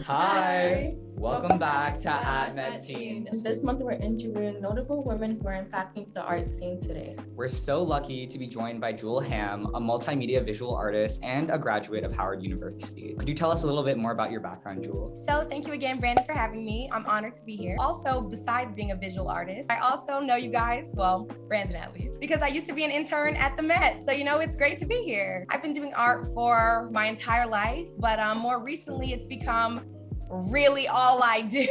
Hi, welcome back to At Med Teens. This month, we're interviewing notable women who are impacting the art scene today. We're so lucky to be joined by Jewel Ham, a multimedia visual artist and a graduate of Howard University. Could you tell us a little bit more about your background, Jewel? So thank you again, Brandon, for having me. I'm honored to be here. Also, besides being a visual artist, I also know you guys, well, Brandon at least, because I used to be an intern at the Met. So, it's great to be here. I've been doing art for my entire life, but more recently it's become really all I do.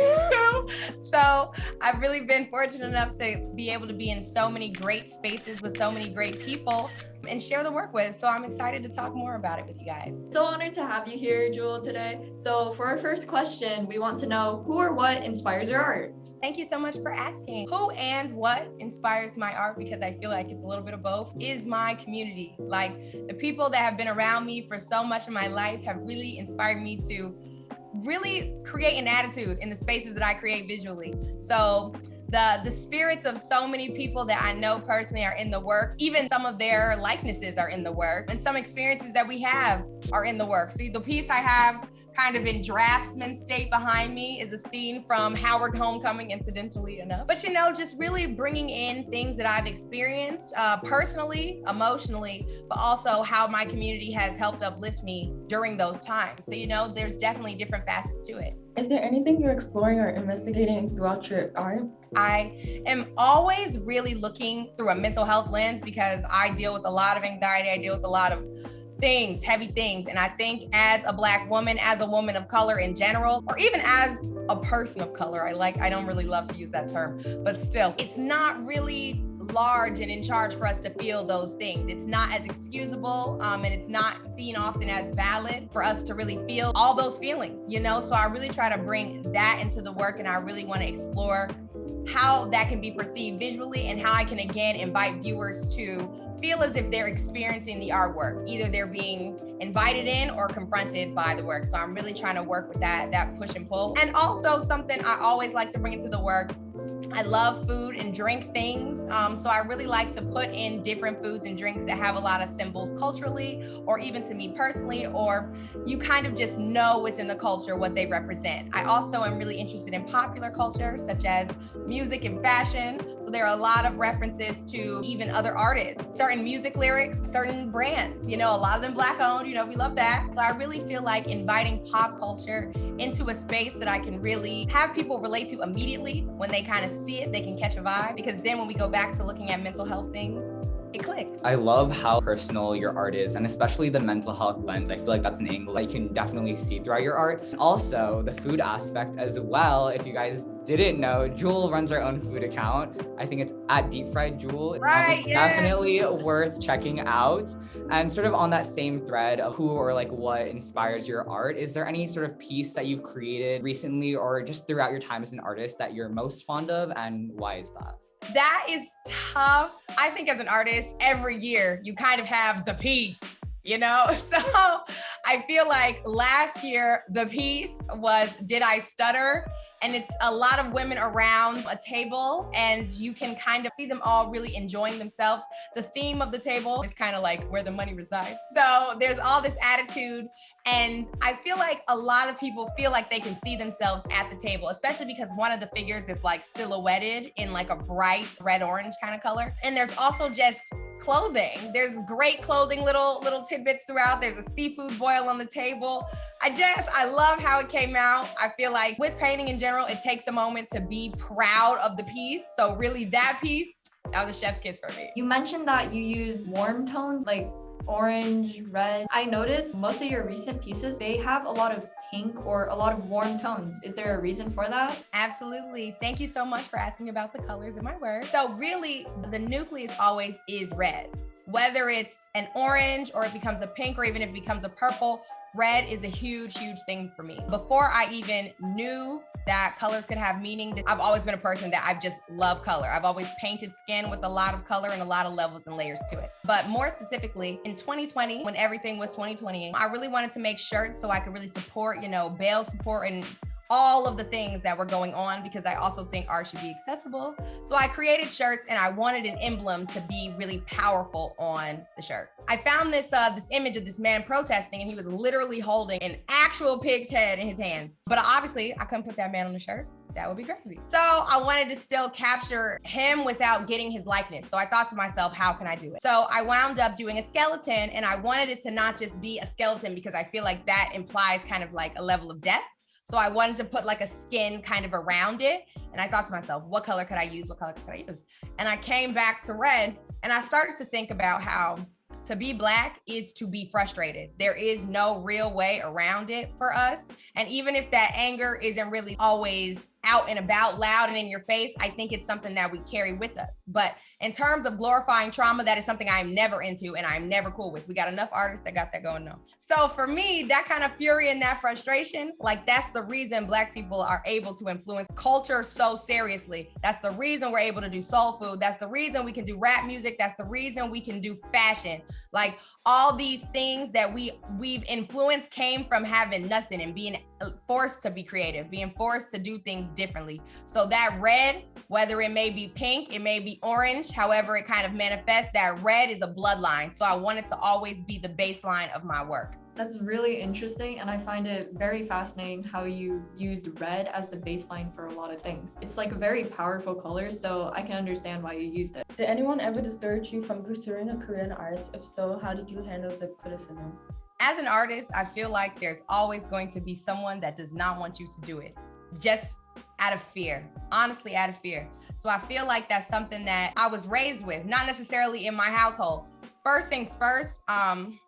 So I've really been fortunate enough to be able to be in so many great spaces with so many great people and share the work with. So I'm excited to talk more about it with you guys. So honored to have you here, Jewel, today. So for our first question, we want to know who or what inspires your art? Thank you so much for asking. Who and what inspires my art, because I feel like it's a little bit of both, is my community. Like the people that have been around me for so much of my life have really inspired me to really create an attitude in the spaces that I create visually. So the spirits of so many people that I know personally are in the work. Even some of their likenesses are in the work, and some experiences that we have are in the work. See, the piece I have kind of in draftsman state behind me is a scene from Howard Homecoming, incidentally enough. But just really bringing in things that I've experienced personally, emotionally, but also how my community has helped uplift me during those times. So, there's definitely different facets to it. Is there anything you're exploring or investigating throughout your art? I am always really looking through a mental health lens because I deal with a lot of anxiety. I deal with a lot of things, heavy things. And I think as a Black woman, as a woman of color in general, or even as a person of color, I don't really love to use that term, but still, it's not really large and in charge for us to feel those things. It's not as excusable, and it's not seen often as valid for us to really feel all those feelings, So I really try to bring that into the work, and I really want to explore how that can be perceived visually and how I can again invite viewers to feel as if they're experiencing the artwork. Either they're being invited in or confronted by the work. So I'm really trying to work with that push and pull. And also something I always like to bring into the work, I love food and drink things. So I really like to put in different foods and drinks that have a lot of symbols culturally, or even to me personally, or you kind of just know within the culture what they represent. I also am really interested in popular culture, such as music and fashion. So there are a lot of references to even other artists, certain music lyrics, certain brands, a lot of them Black owned, we love that. So I really feel like inviting pop culture into a space that I can really have people relate to immediately. When they kind of see it, they can catch a vibe, because then when we go back to looking at mental health things, it clicks. I love how personal your art is, and especially the mental health lens. I feel like that's an angle that you can definitely see throughout your art. Also, the food aspect as well. If you guys didn't know, Jewel runs her own food account. I think it's at Deep Fried Jewel. Right, yeah. Definitely worth checking out. And sort of on that same thread of who or what inspires your art, is there any sort of piece that you've created recently or just throughout your time as an artist that you're most fond of, and why is that? That is tough. I think as an artist, every year you kind of have the piece, So I feel like last year the piece was Did I Stutter? And it's a lot of women around a table, and you can kind of see them all really enjoying themselves. The theme of the table is kind of like where the money resides. So there's all this attitude, and I feel like a lot of people feel like they can see themselves at the table, especially because one of the figures is silhouetted in a bright red-orange kind of color. And there's also just clothing. There's great clothing, little tidbits throughout. There's a seafood boil on the table. I love how it came out. I feel like with painting in general, it takes a moment to be proud of the piece. So really that piece, that was a chef's kiss for me. You mentioned that you use warm tones like orange, red. I noticed most of your recent pieces, they have a lot of pink or a lot of warm tones. Is there a reason for that? Absolutely. Thank you so much for asking about the colors in my work. So really, the nucleus always is red. Whether it's an orange or it becomes a pink, or even if it becomes a purple, red is a huge, huge thing for me. Before I even knew that colors could have meaning, I've always been a person that I've just loved color. I've always painted skin with a lot of color and a lot of levels and layers to it. But more specifically, in 2020, when everything was 2020, I really wanted to make shirts so I could really support, bail support and all of the things that were going on because I also think art should be accessible. So I created shirts and I wanted an emblem to be really powerful on the shirt. I found this image of this man protesting and he was literally holding an actual pig's head in his hand. But obviously I couldn't put that man on the shirt. That would be crazy. So I wanted to still capture him without getting his likeness. So I thought to myself, how can I do it? So I wound up doing a skeleton, and I wanted it to not just be a skeleton because I feel like that implies kind of like a level of death. So I wanted to put like a skin kind of around it. And I thought to myself, what color could I use? What color could I use? And I came back to red, and I started to think about how to be Black is to be frustrated. There is no real way around it for us. And even if that anger isn't really always out and about, loud and in your face, I think it's something that we carry with us. But in terms of glorifying trauma, that is something I'm never into and I'm never cool with. We got enough artists that got that going on. So for me, that kind of fury and that frustration, like that's the reason Black people are able to influence culture so seriously. That's the reason we're able to do soul food. That's the reason we can do rap music. That's the reason we can do fashion. Like all these things that we've influenced came from having nothing and being forced to be creative, being forced to do things differently. So that red, whether it may be pink, it may be orange, however it kind of manifests, that red is a bloodline. So I want it to always be the baseline of my work. That's really interesting, and I find it very fascinating how you used red as the baseline for a lot of things. It's like a very powerful color, so I can understand why you used it. Did anyone ever discourage you from pursuing a career in arts? If so, how did you handle the criticism? As an artist, I feel like there's always going to be someone that does not want you to do it, just out of fear, honestly, out of fear. So I feel like that's something that I was raised with, not necessarily in my household. First things first, I'm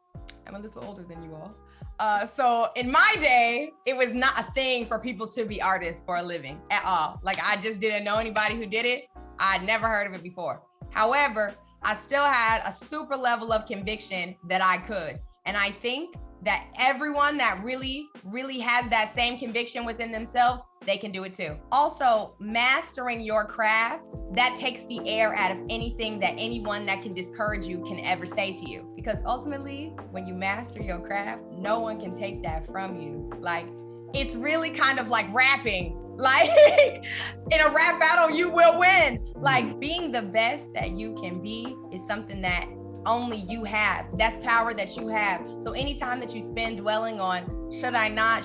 a little older than you all. So in my day, it was not a thing for people to be artists for a living at all. Like I just didn't know anybody who did it. I'd never heard of it before. However, I still had a super level of conviction that I could. And I think that everyone that really, really has that same conviction within themselves, they can do it too. Also, mastering your craft, that takes the air out of anything that anyone that can discourage you can ever say to you. Because ultimately, when you master your craft, no one can take that from you. Like, it's really kind of like rapping. Like, in a rap battle, you will win. Like, being the best that you can be is something that only you have. That's power that you have. So anytime that you spend dwelling on, should I not,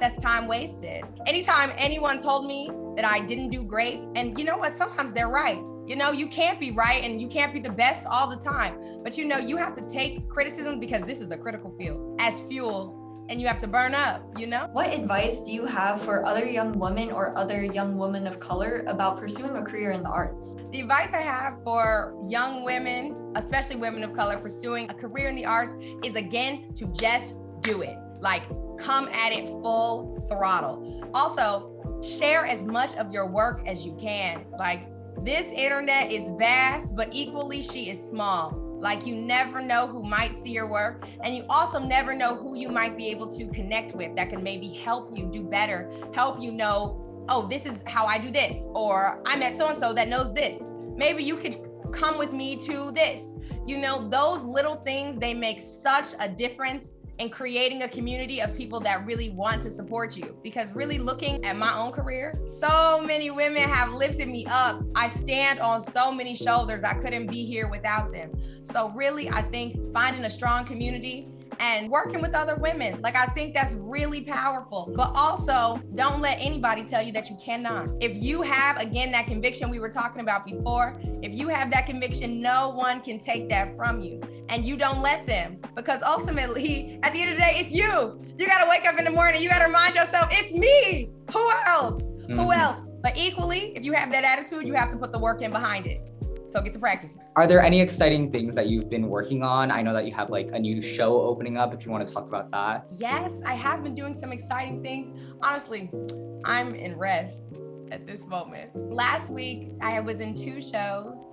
that's time wasted. Anytime anyone told me that I didn't do great, and you know what, sometimes they're right. You know, you can't be right and you can't be the best all the time. But you know, you have to take criticism because this is a critical field as fuel. And you have to burn up, you know? What advice do you have for other young women or other young women of color about pursuing a career in the arts? The advice I have for young women, especially women of color, pursuing a career in the arts is, again, to just do it. Like, come at it full throttle. Also, share as much of your work as you can. Like, this internet is vast, but equally she is small. Like, you never know who might see your work, and you also never know who you might be able to connect with that can maybe help you do better, help you know, oh, this is how I do this, or I met so-and-so that knows this. Maybe you could come with me to this. You know, those little things, they make such a difference in creating a community of people that really want to support you. Because really looking at my own career, so many women have lifted me up. I stand on so many shoulders. I couldn't be here without them. So really, I think finding a strong community and working with other women, like I think that's really powerful. But also, don't let anybody tell you that you cannot. If you have, again, that conviction we were talking about before, if you have that conviction, no one can take that from you. And you don't let them, because ultimately, at the end of the day, it's you. You gotta wake up in the morning, you gotta remind yourself, it's me. Who else? Who else? But equally, if you have that attitude, you have to put the work in behind it. So get to practice. Are there any exciting things that you've been working on? I know that you have like a new show opening up, if you want to talk about that. Yes, I have been doing some exciting things. Honestly, I'm in rest at this moment. Last week, I was in 2 shows.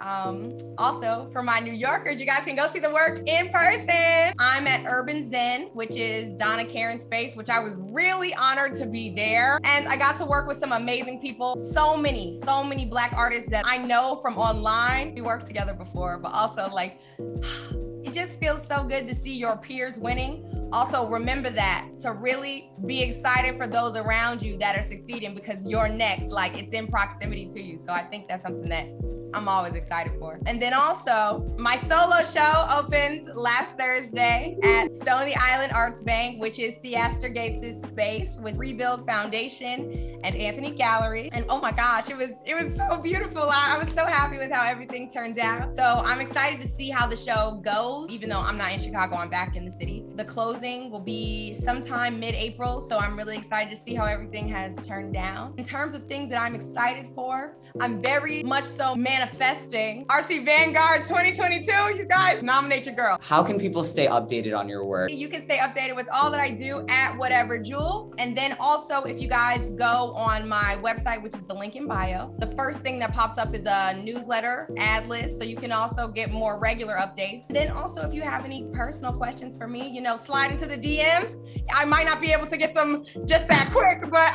Also, for my New Yorkers, you guys can go see the work in person. I'm at Urban Zen, which is Donna Karen's space, which I was really honored to be there. And I got to work with some amazing people. So many Black artists that I know from online. We worked together before, but also like, it just feels so good to see your peers winning Also, remember that to really be excited for those around you that are succeeding because you're next, like it's in proximity to you. So I think that's something that I'm always excited for. And then also, my solo show opened last Thursday at Stony Island Arts Bank, which is Theaster Gates' space with Rebuild Foundation and Anthony Gallery. And oh my gosh, it was so beautiful. I was so happy with how everything turned out. So I'm excited to see how the show goes. Even though I'm not in Chicago, I'm back in the city. The closing will be sometime mid-April, so I'm really excited to see how everything has turned out. In terms of things that I'm excited for, I'm very much so manifesting RT Vanguard 2022. You guys, nominate your girl. How can people stay updated on your work? You can stay updated with all that I do at Whatever Jewel. And then also, if you guys go on my website, which is the link in bio, the first thing that pops up is a newsletter ad list. So you can also get more regular updates. And then also, if you have any personal questions for me, slide into the DMs. I might not be able to get them just that quick, but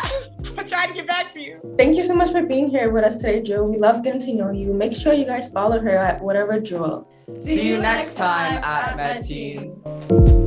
I'll try to get back to you. Thank you so much for being here with us today, Jewel. We love getting to know you. Make sure you guys follow her at Whatever Jewel. See you next time at Med Teens.